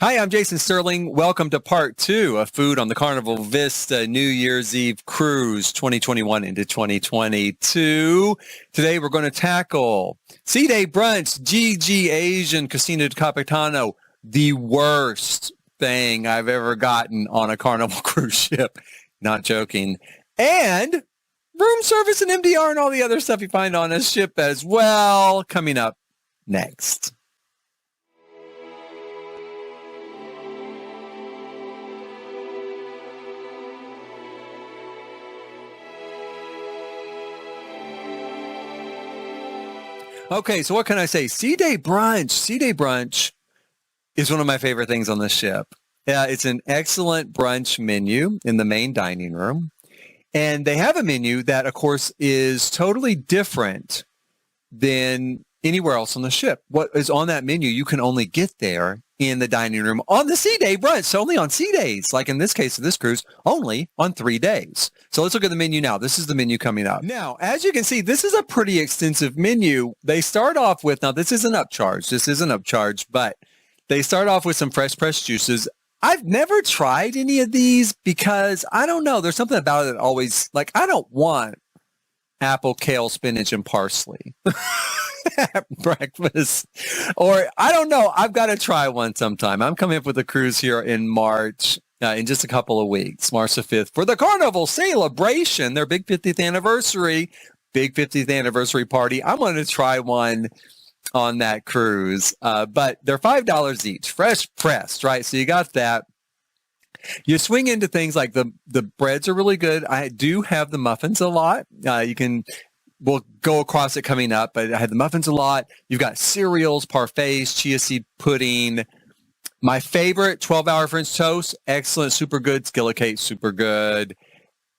Hi, I'm Jason Sterling. Welcome to part 2 of Food on the Carnival Vista New Year's Eve Cruise 2021 into 2022. Today we're going to tackle Sea Day Brunch, GG Asian, Cucina to Capitano, the worst thing I've ever gotten on a Carnival cruise ship. Not joking. And room service and MDR and all the other stuff you find on a ship as well, coming up next. Okay, so what can I say? Sea Day Brunch is one of my favorite things on the ship. It's an excellent brunch menu in the main dining room. And they have a menu that, of course, is totally different than anywhere else on the ship. What is on that menu, you can only get there in the dining room on the Sea Day Brunch. So only on sea days, like in this case of this cruise, only on 3 days. So let's look at the menu now. This is the menu coming up. Now, as you can see, this is a pretty extensive menu. They start off with, now this isn't upcharge, but they start off with some fresh pressed juices. I've never tried any of these because I don't know. There's something about it that always, like, I don't want apple, kale, spinach, and parsley at breakfast. Or I don't know. I've got to try one sometime. I'm coming up with a cruise here in March, in just a couple of weeks, March the 5th, for the Carnival celebration, their big 50th anniversary party. I'm going to try one on that cruise. But they're $5 each, fresh pressed, right? So you got that. You swing into things like the breads are really good. I do have the muffins a lot. We'll go across it coming up, but I had the muffins a lot. You've got cereals, parfaits, chia seed pudding. My favorite, 12-hour French toast, excellent, super good. Skillet cake, super good.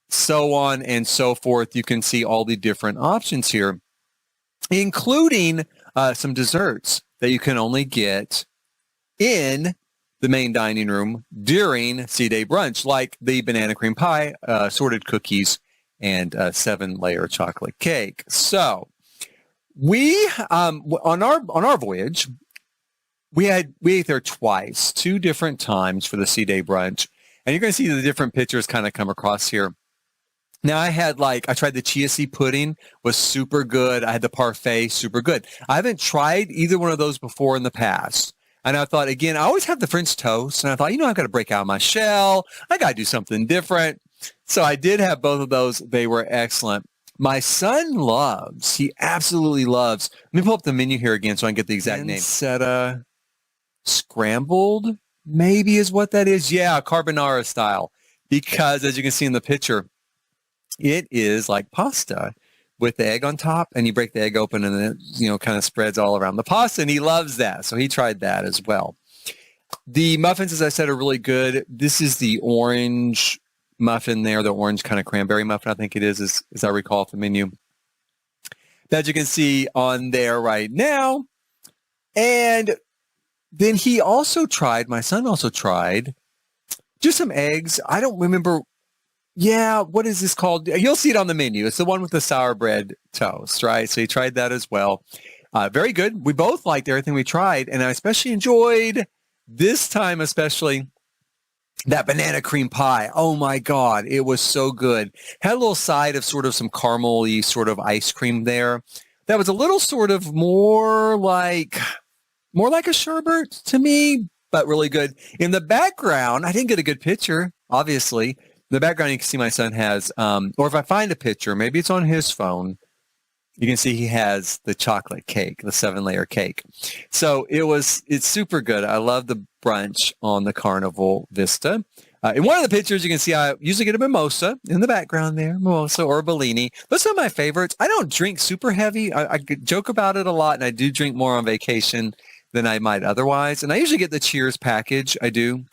So on and so forth. You can see all the different options here, including some desserts that you can only get in the main dining room during Sea Day Brunch, like the banana cream pie, assorted cookies, and 7-layer chocolate cake. So we on our voyage, we ate there twice, 2 different times for the Sea Day Brunch, and you're going to see the different pictures kind of come across here. Now I tried the chia seed pudding, was super good. I had the parfait, super good. I haven't tried either one of those before in the past. And I thought, again, I always have the French toast. And I thought, I've got to break out of my shell. I got to do something different. So I did have both of those. They were excellent. My son he absolutely loves. Let me pull up the menu here again so I can get the exact name. Pancetta scrambled, maybe is what that is. Yeah, carbonara style. Because as you can see in the picture, it is like pasta with the egg on top, and you break the egg open and then it, kind of spreads all around the pasta, and he loves that. So he tried that as well. The muffins, as I said, are really good. This is the orange muffin there, the orange kind of cranberry muffin, I think it is, as I recall from the menu. That you can see on there right now. And then my son also tried just some eggs. I don't remember. Yeah, what is this called? You'll see it on the menu. It's the one with the sour bread toast, right? So he tried that as well. Very good. We both liked everything we tried, and I especially enjoyed this time, especially that banana cream pie. Oh my God, it was so good. Had a little side of sort of some caramel-y sort of ice cream there. That was a little sort of more like a sherbet to me, but really good. In the background, I didn't get a good picture, obviously. In the background, you can see my son has, or if I find a picture, maybe it's on his phone, you can see he has the chocolate cake, the 7-layer cake. So it's super good. I love the brunch on the Carnival Vista. In one of the pictures, you can see I usually get a mimosa in the background there, mimosa or Bellini. Those are my favorites. I don't drink super heavy. I joke about it a lot, and I do drink more on vacation than I might otherwise. And I usually get the Cheers package. I do.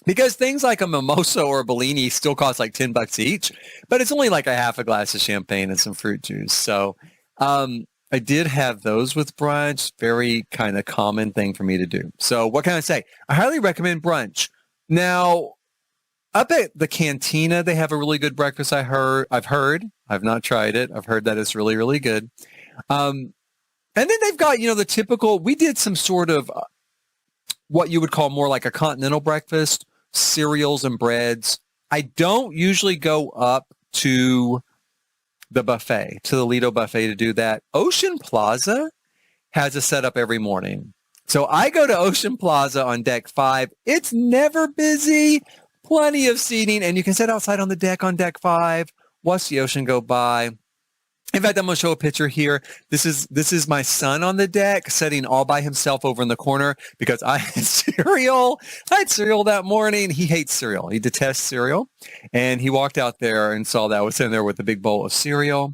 Because things like a mimosa or a Bellini still cost like $10 each, but it's only like a half a glass of champagne and some fruit juice. So I did have those with brunch. Very kind of common thing for me to do. So what can I say? I highly recommend brunch. Now, up at the Cantina, they have a really good breakfast. I've heard. I've not tried it. I've heard that it's really, really good. And then they've got, the typical, we did some sort of what you would call more like a continental breakfast, cereals and breads. I don't usually go up to the buffet, to the Lido buffet to do that. Ocean Plaza has a setup every morning. So I go to Ocean Plaza on deck 5. It's never busy, plenty of seating, and you can sit outside on the deck on deck 5, watch the ocean go by. In fact, I'm going to show a picture here. This is my son on the deck sitting all by himself over in the corner because I had cereal. I had cereal that morning. He hates cereal. He detests cereal. And he walked out there and saw that I was sitting there with a big bowl of cereal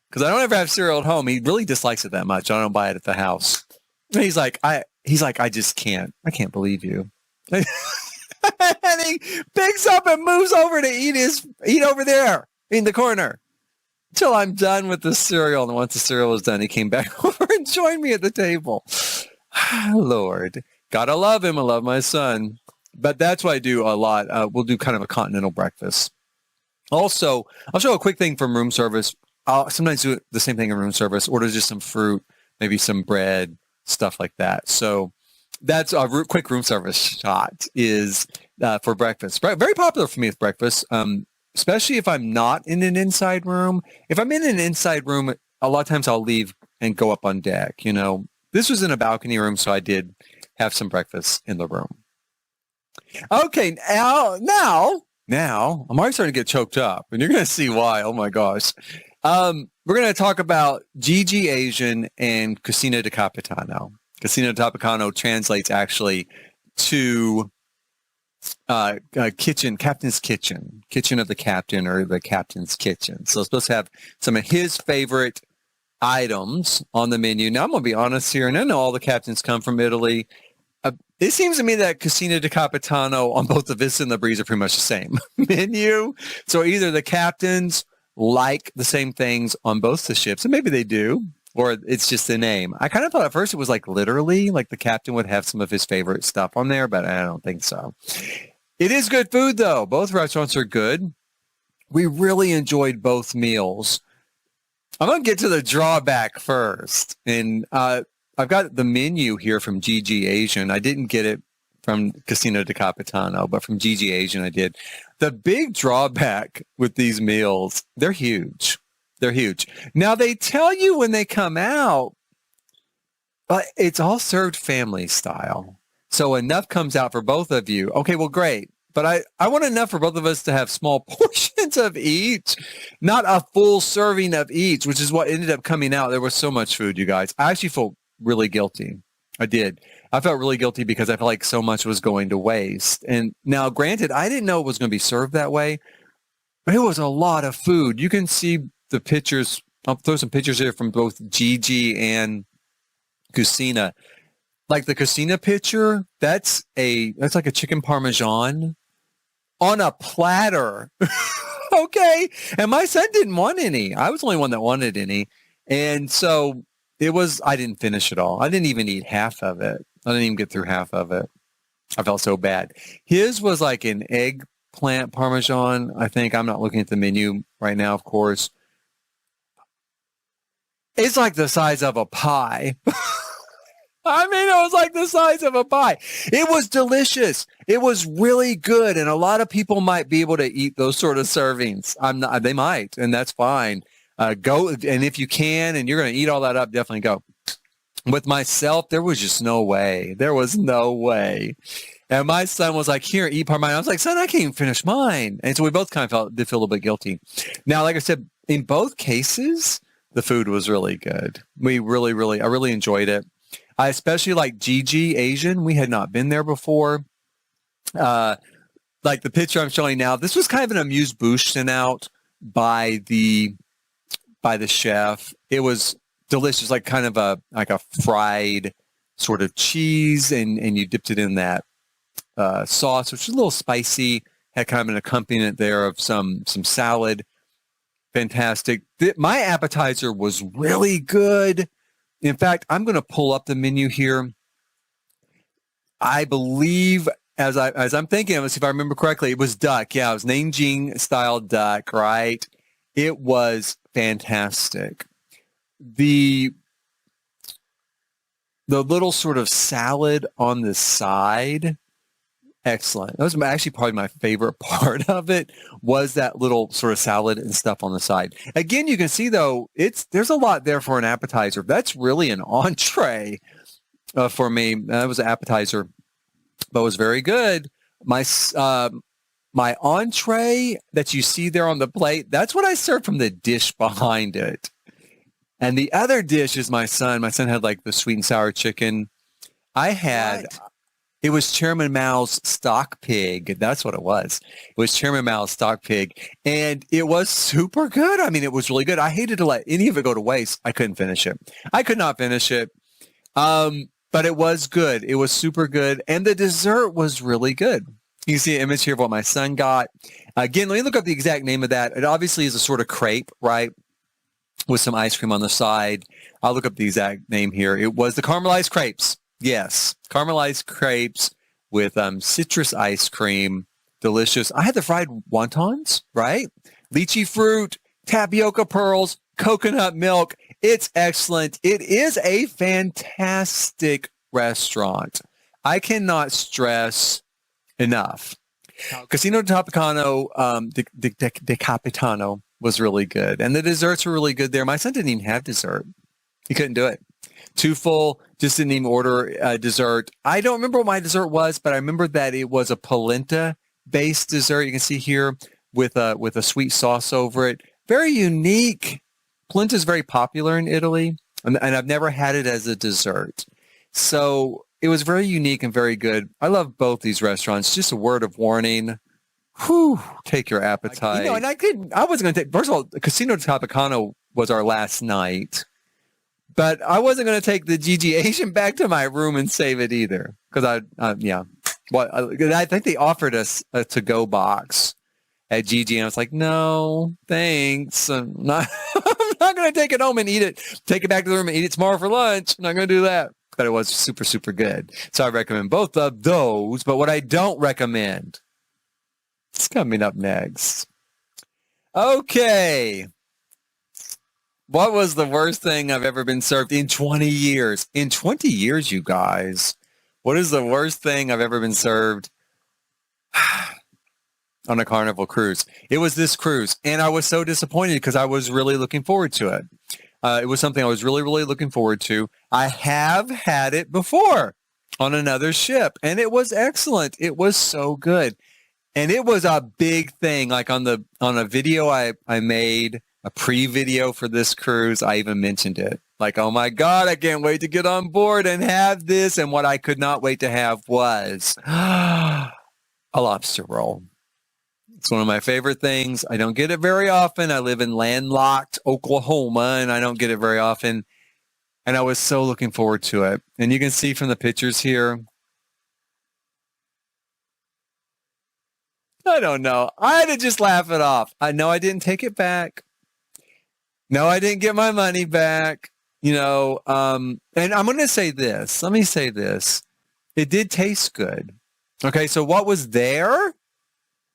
because I don't ever have cereal at home. He really dislikes it that much. I don't buy it at the house. And he's like, I just can't. I can't believe you. And he picks up and moves over to eat over there in the corner. Till I'm done with the cereal. And once the cereal was done, he came back over and joined me at the table. Lord, gotta love him. I love my son. But that's what I do a lot. We'll do kind of a continental breakfast. Also, I'll show a quick thing from room service. I'll sometimes do the same thing in room service. Order just some fruit, maybe some bread, stuff like that. So that's a quick room service shot is for breakfast. Very popular for me with breakfast. Especially if I'm not in an inside room. If I'm in an inside room, a lot of times I'll leave and go up on deck. You know, this was in a balcony room, so I did have some breakfast in the room. Okay, now, I'm already starting to get choked up, and you're going to see why. Oh my gosh. We're going to talk about GG Asian and Cucina de Capitano. Cucina de Capitano translates actually to kitchen, captain's kitchen of the captain or the captain's kitchen. So it's supposed to have some of his favorite items on the menu. Now I'm going to be honest here, and I know all the captains come from Italy. It seems to me that Cucina de Capitano on both the Vista and the Breeze are pretty much the same menu. So either the captains like the same things on both the ships, and maybe they do, or it's just the name. I kind of thought at first it was like literally like the captain would have some of his favorite stuff on there, but I don't think so. It is good food though. Both restaurants are good. We really enjoyed both meals. I'm going to get to the drawback first. And I've got the menu here from GG Asian. I didn't get it from Cucina de Capitano, but from GG Asian I did. The big drawback with these meals, they're huge. They're huge. Now, they tell you when they come out, but it's all served family style. So enough comes out for both of you. Okay, well, great. But I want enough for both of us to have small portions of each, not a full serving of each, which is what ended up coming out. There was so much food, you guys. I actually felt really guilty. I did. I felt really guilty because I felt like so much was going to waste. And now, granted, I didn't know it was going to be served that way, but it was a lot of food. You can see the pictures. I'll throw some pictures here from both GG and Cucina. Like the Cucina picture, that's like a chicken parmesan on a platter. Okay. And my son didn't want any. I was the only one that wanted any. And so I didn't finish it all. I didn't even eat half of it. I didn't even get through half of it. I felt so bad. His was like an eggplant parmesan, I think. I'm not looking at the menu right now, of course. It's like the size of a pie. I mean, it was like the size of a pie. It was delicious. It was really good. And a lot of people might be able to eat those sort of servings. They might, and that's fine. Go. And if you can, and you're going to eat all that up, definitely go. With myself, there was just no way. There was no way. And my son was like, here, eat part of mine. I was like, son, I can't even finish mine. And so we both kind of did feel a little bit guilty. Now, like I said, in both cases, the food was really good. I really enjoyed it. I especially like GG Asian. We had not been there before. Like the picture I'm showing now, this was kind of an amuse-bouche sent out by the chef. It was delicious, like kind of a fried sort of cheese, and you dipped it in that sauce, which was a little spicy. Had kind of an accompaniment there of some salad. Fantastic. My appetizer was really good. In fact, I'm going to pull up the menu here. I believe, as I'm thinking, let's see if I remember correctly, it was duck. Yeah, it was Nanjing style duck, right? It was fantastic. The the little sort of salad on the side. Excellent. That was actually probably my favorite part of it, was that little sort of salad and stuff on the side. Again, you can see though, there's a lot there for an appetizer. That's really an entree for me. That was an appetizer, but it was very good. My entree that you see there on the plate, that's what I served from the dish behind it. And the other dish is my son. My son had like the sweet and sour chicken. I had... What? It was Chairman Mao's stock pig. That's what it was. It was Chairman Mao's stock pig. And it was super good. I mean, it was really good. I hated to let any of it go to waste. I couldn't finish it. I could not finish it. But it was good. It was super good. And the dessert was really good. You can see an image here of what my son got. Again, let me look up the exact name of that. It obviously is a sort of crepe, right? With some ice cream on the side. I'll look up the exact name here. It was the caramelized crepes. Yes, caramelized crepes with citrus ice cream. Delicious. I had the fried wontons, right? Lychee fruit, tapioca pearls, coconut milk. It's excellent. It is a fantastic restaurant. I cannot stress enough. Casino de Capitano, de Capitano was really good. And the desserts were really good there. My son didn't even have dessert. He couldn't do it. Too full, just didn't even order dessert. I don't remember what my dessert was, but I remember that it was a polenta-based dessert. You can see here with a sweet sauce over it. Very unique. Polenta is very popular in Italy, and I've never had it as a dessert. So it was very unique and very good. I love both these restaurants. Just a word of warning. Whew, take your appetite. And I wasn't going to take, first of all, Casino de Capitano was our last night. But I wasn't going to take the GG Asian back to my room and save it either. Because I think they offered us a to-go box at GG. And I was like, no, thanks. I'm not going to take it home and eat it. Take it back to the room and eat it tomorrow for lunch. I'm not going to do that. But it was super, super good. So I recommend both of those. But what I don't recommend is coming up next. Okay. What was the worst thing I've ever been served in 20 years? In 20 years, you guys, what is the worst thing I've ever been served on a Carnival cruise? It was this cruise, and I was so disappointed because I was really looking forward to it. It was something I was really, really looking forward to. I have had it before on another ship, and it was excellent. It was so good. And it was a big thing. Like on a video I made, a pre-video for this cruise, I even mentioned it. Like, oh my God, I can't wait to get on board and have this. And what I could not wait to have was a lobster roll. It's one of my favorite things. I don't get it very often. I live in landlocked Oklahoma, and I don't get it very often. And I was so looking forward to it. And you can see from the pictures here, I don't know. I had to just laugh it off. I know I didn't take it back. No, I didn't get my money back, and I'm going to say this. Let me say this. It did taste good. Okay, so what was there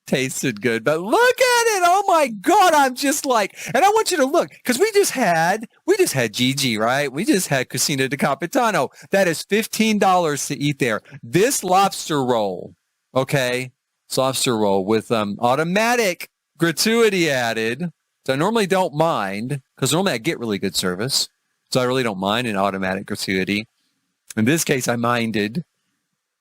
tasted good, but look at it. Oh my God, I'm just like, and I want you to look, because we just had GG, right? We just had Cucina de Capitano. That is $15 to eat there. This lobster roll, okay, it's lobster roll with automatic gratuity added. So I normally don't mind, because normally I get really good service. So I really don't mind an automatic gratuity. In this case, I minded.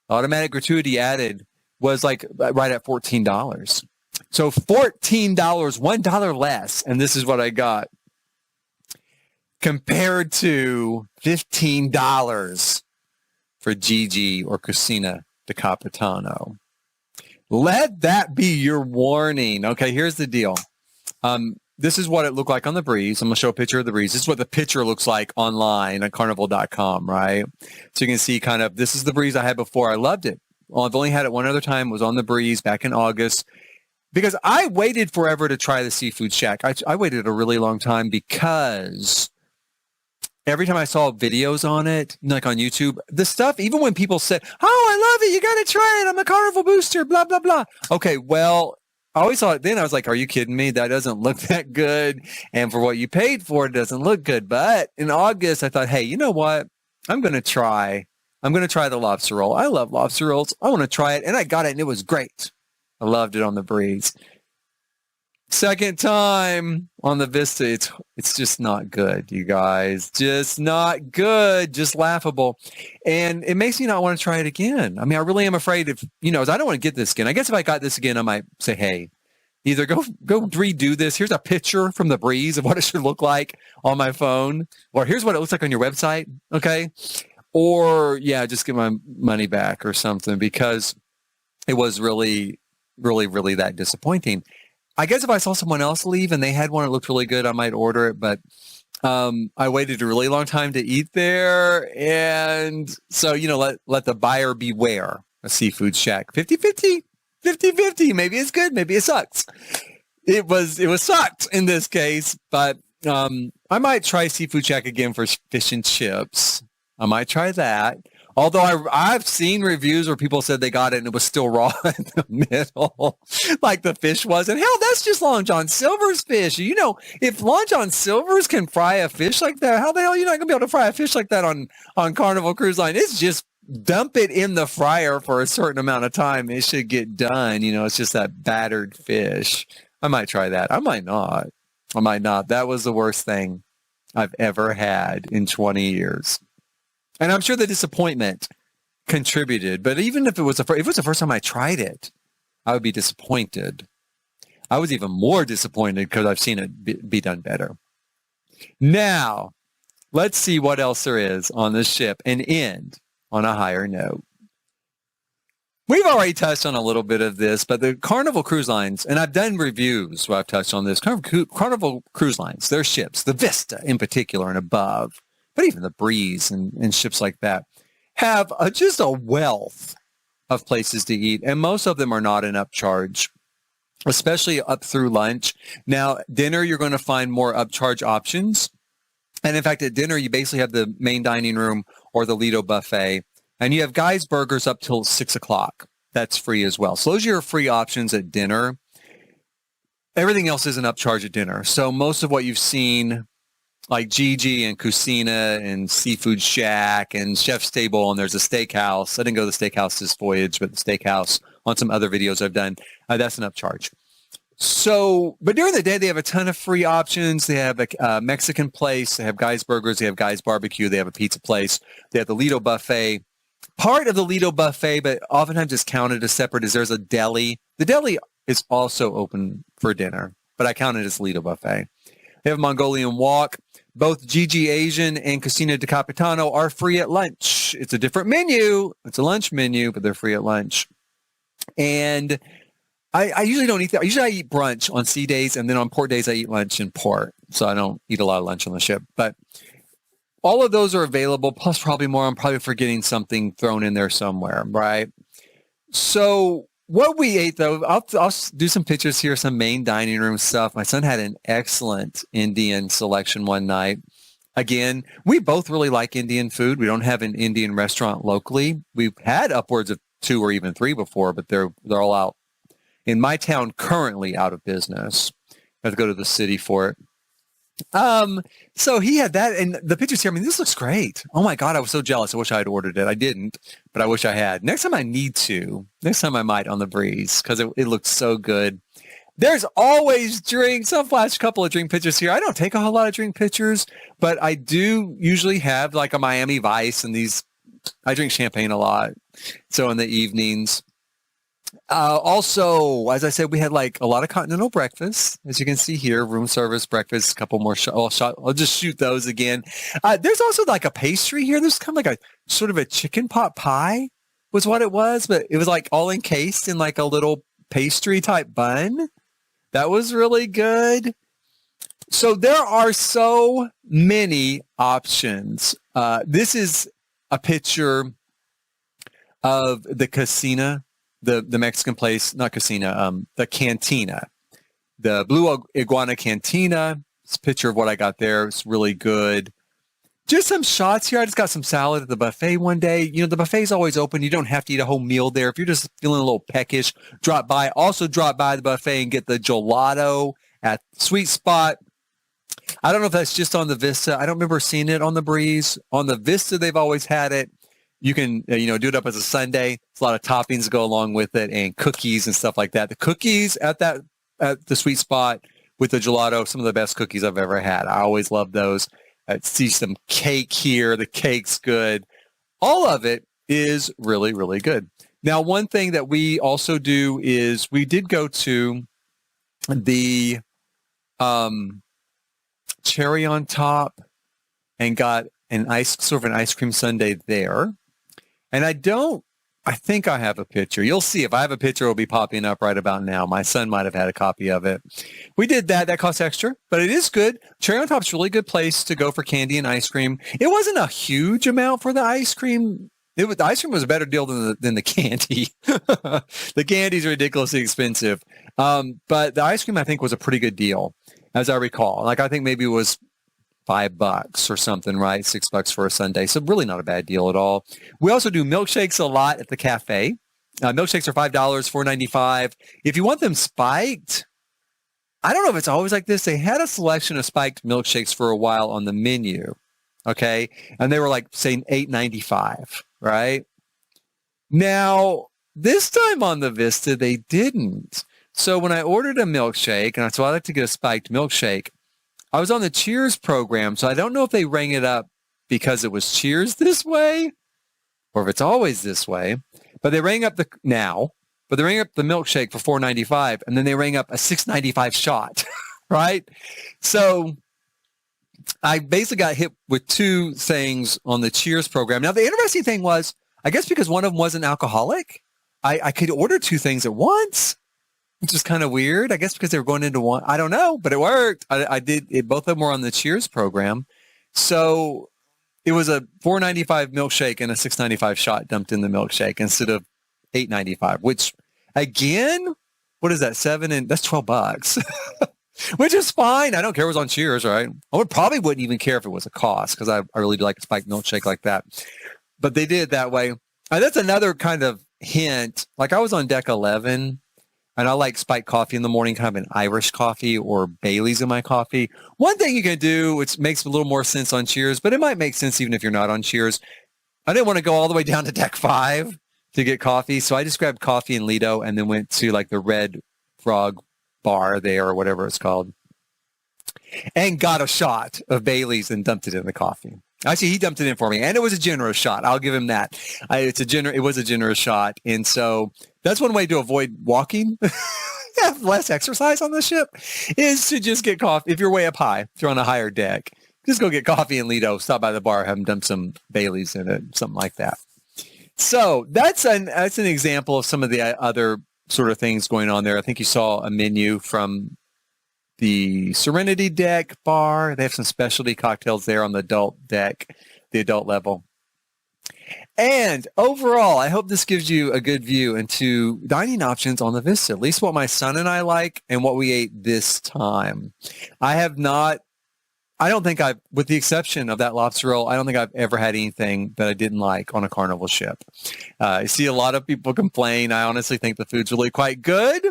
Automatic gratuity added was like right at $14. So $14, $1 less. And this is what I got. Compared to $15 for GG or Cucina de Capitano. Let that be your warning. Okay, here's the deal. This is what it looked like on the Breeze. I'm going to show a picture of the Breeze. This is what the picture looks like online at carnival.com, right? So you can see kind of, this is the Breeze I had before. I loved it. Well, I've only had it one other time. It was on the Breeze back in August because I waited forever to try the Seafood Shack. I waited a really long time because every time I saw videos on it, like on YouTube, the stuff, even when people said, oh, I love it, you got to try it, I'm a Carnival booster, blah, blah, blah. Okay, well, I always thought then, I was like, are you kidding me? That doesn't look that good. And for what you paid for, it doesn't look good. But in August, I thought, hey, you know what? I'm going to try the lobster roll. I love lobster rolls. I want to try it. And I got it and it was great. I loved it on the breeze. Second time on the Vista, it's just not good, you guys. Just not good. Just laughable. And it makes me not want to try it again. I mean, I really am afraid if, I don't want to get this again. I guess if I got this again, I might say, hey, either go redo this. Here's a picture from the breeze of what it should look like on my phone. Or here's what it looks like on your website. Okay. Or yeah, just get my money back or something, because it was really, really, really that disappointing. I guess if I saw someone else leave and they had one that looked really good, I might order it. But I waited a really long time to eat there. And so, let the buyer beware. A seafood shack. 50-50. 50-50. Maybe it's good. Maybe it sucks. It was sucked in this case. But I might try Seafood Shack again for fish and chips. I might try that. Although I've seen reviews where people said they got it and it was still raw in the middle, like the fish was. And hell, that's just Long John Silver's fish. If Long John Silver's can fry a fish like that, how the hell are you not going to be able to fry a fish like that on Carnival Cruise Line? It's just dump it in the fryer for a certain amount of time. It should get done. It's just that battered fish. I might try that. I might not. That was the worst thing I've ever had in 20 years. And I'm sure the disappointment contributed. But even if it was the first time I tried it, I would be disappointed. I was even more disappointed because I've seen it be done better. Now, let's see what else there is on this ship and end on a higher note. We've already touched on a little bit of this, but the Carnival Cruise Lines, and I've done reviews where I've touched on this, Carnival Cruise Lines, their ships, the Vista in particular and above, but even the Breeze and ships like that, have just a wealth of places to eat, and most of them are not an upcharge, especially up through lunch. Now, dinner, you're going to find more upcharge options. And in fact, at dinner, you basically have the main dining room or the Lido buffet, and you have Guy's Burgers up till 6 o'clock. That's free as well. So those are your free options at dinner. Everything else is an upcharge at dinner. So most of what you've seen, like Gigi and Cucina and Seafood Shack and Chef's Table, and there's a steakhouse. I didn't go to the steakhouse this voyage, but the steakhouse on some other videos I've done, that's an upcharge. So, but during the day, they have a ton of free options. They have a Mexican place. They have Guy's Burgers. They have Guy's Barbecue. They have a pizza place. They have the Lido Buffet. Part of the Lido Buffet, but oftentimes it's counted as separate, is there's a deli. The deli is also open for dinner, but I count it as Lido Buffet. They have Mongolian Walk. Both Gigi Asian and Cucina de Capitano are free at lunch. It's a different menu. It's a lunch menu, but they're free at lunch. And I usually don't eat that. Usually I eat brunch on sea days, and then on port days I eat lunch in port. So I don't eat a lot of lunch on the ship. But all of those are available, plus probably more. I'm probably forgetting something thrown in there somewhere, right? So what we ate, though, I'll do some pictures here, some main dining room stuff. My son had an excellent Indian selection one night. Again, we both really like Indian food. We don't have an Indian restaurant locally. We've had upwards of 2 or even 3 before, but they're all out. In my town, currently out of business. I have to go to the city for it. So he had that, and the pictures here, I mean, this looks great. Oh my God, I was so jealous. I wish I had ordered it. I didn't, but I wish I had. Next time I might on the breeze, because it looks so good. There's always drinks. I'll flash a couple of drink pictures here. I don't take a whole lot of drink pictures, but I do usually have like a Miami Vice, and I drink champagne a lot. So in the evenings. Also, as I said, we had like a lot of Continental Breakfast, as you can see here, room service breakfast, a couple more I'll just shoot those again. There's also like a pastry here. There's kind of like a sort of a chicken pot pie was what it was, but it was like all encased in like a little pastry type bun. That was really good. So there are so many options. This is a picture of the Cucina. The Mexican place, not Cucina, the Cantina, the Blue Iguana Cantina. It's a picture of what I got there. It's really good. Just some shots here. I just got some salad at the buffet one day. The buffet's always open. You don't have to eat a whole meal there. If you're just feeling a little peckish, drop by. Also drop by the buffet and get the gelato at Sweet Spot. I don't know if that's just on the Vista. I don't remember seeing it on the Breeze. On the Vista, they've always had it. You can, do it up as a sundae. There's a lot of toppings to go along with it and cookies and stuff like that. The cookies at the Sweet Spot with the gelato, some of the best cookies I've ever had. I always love those. I see some cake here. The cake's good. All of it is really, really good. Now, one thing that we also do is we did go to the cherry on top and got an ice cream sundae there. And I think I have a picture. You'll see. If I have a picture, it'll be popping up right about now. My son might have had a copy of it. We did that. That costs extra, but it is good. Cherry on Top's a really good place to go for candy and ice cream. It wasn't a huge amount for the ice cream. The ice cream was a better deal than the candy. The candy's ridiculously expensive. But the ice cream, I think, was a pretty good deal, as I recall. I think maybe it was $5 or something, right? $6 for a sundae. So really not a bad deal at all. We also do milkshakes a lot at the cafe. Milkshakes are $5, $4.95. If you want them spiked, I don't know if it's always like this. They had a selection of spiked milkshakes for a while on the menu. Okay. And they were saying $8.95, right? Now, this time on the Vista, they didn't. So when I ordered a milkshake, and so I like to get a spiked milkshake, I was on the Cheers program, so I don't know if they rang it up because it was Cheers this way or if it's always this way. But they rang up the milkshake for $4.95, and then they rang up a $6.95 shot, right? So I basically got hit with two things on the Cheers program. Now, the interesting thing was, I guess because one of them wasn't alcoholic, I could order two things at once, which is kind of weird. I guess because they were going into one. I don't know, but it worked. I did it. Both of them were on the Cheers program. So it was a $4.95 milkshake and a $6.95 shot dumped in the milkshake instead of $8.95, which again, what is that? That's $12, which is fine. I don't care if it was on Cheers, right? I probably wouldn't even care if it was a cost because I really do like a spiked milkshake like that. But they did it that way. And that's another kind of hint. I was on deck 11. And I like spiked coffee in the morning, kind of an Irish coffee or Bailey's in my coffee. One thing you can do, which makes a little more sense on Cheers, but it might make sense even if you're not on Cheers. I didn't want to go all the way down to deck 5 to get coffee. So I just grabbed coffee in Lido and then went to the Red Frog bar there or whatever it's called and got a shot of Bailey's and dumped it in the coffee. Actually, he dumped it in for me, and it was a generous shot. I'll give him that. It was a generous shot, and so that's one way to avoid walking, have less exercise on the ship, is to just get coffee. If you're way up high, if you're on a higher deck, just go get coffee in Lido, stop by the bar, have them dump some Baileys in it, something like that. So that's an example of some of the other sort of things going on there. I think you saw a menu from the Serenity Deck bar. They have some specialty cocktails there on the adult deck, the adult level. And overall, I hope this gives you a good view into dining options on the Vista, at least what my son and I like and what we ate this time. With the exception of that lobster roll, I don't think I've ever had anything that I didn't like on a Carnival ship. I see a lot of people complain. I honestly think the food's really quite good.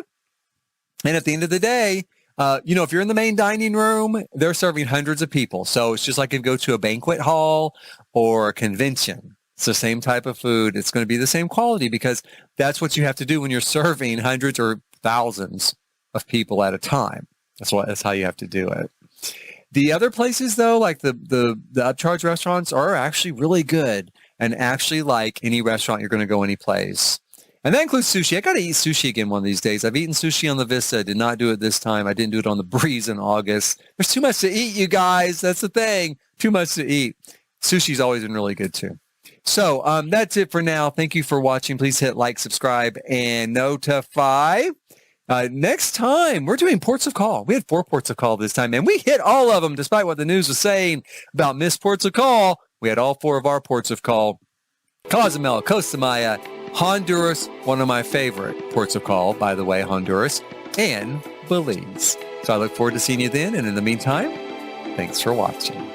And at the end of the day, if you're in the main dining room, they're serving hundreds of people. So it's just like if you go to a banquet hall or a convention. It's the same type of food. It's going to be the same quality because that's what you have to do when you're serving hundreds or thousands of people at a time. That's how you have to do it. The other places, though, like the upcharge restaurants, are actually really good and actually like any restaurant you're going to go any place. And that includes sushi. I got to eat sushi again one of these days. I've eaten sushi on the Vista. I did not do it this time. I didn't do it on the Breeze in August. There's too much to eat, you guys. That's the thing. Too much to eat. Sushi's always been really good, too. So that's it for now. Thank you for watching. Please hit like, subscribe, and notify. Next time, we're doing ports of call. We had 4 ports of call this time, and we hit all of them, despite what the news was saying about missed ports of call. We had all 4 of our ports of call. Cozumel, Costa Maya, Honduras, one of my favorite ports of call, by the way, Honduras, and Belize. So I look forward to seeing you then, and in the meantime, thanks for watching.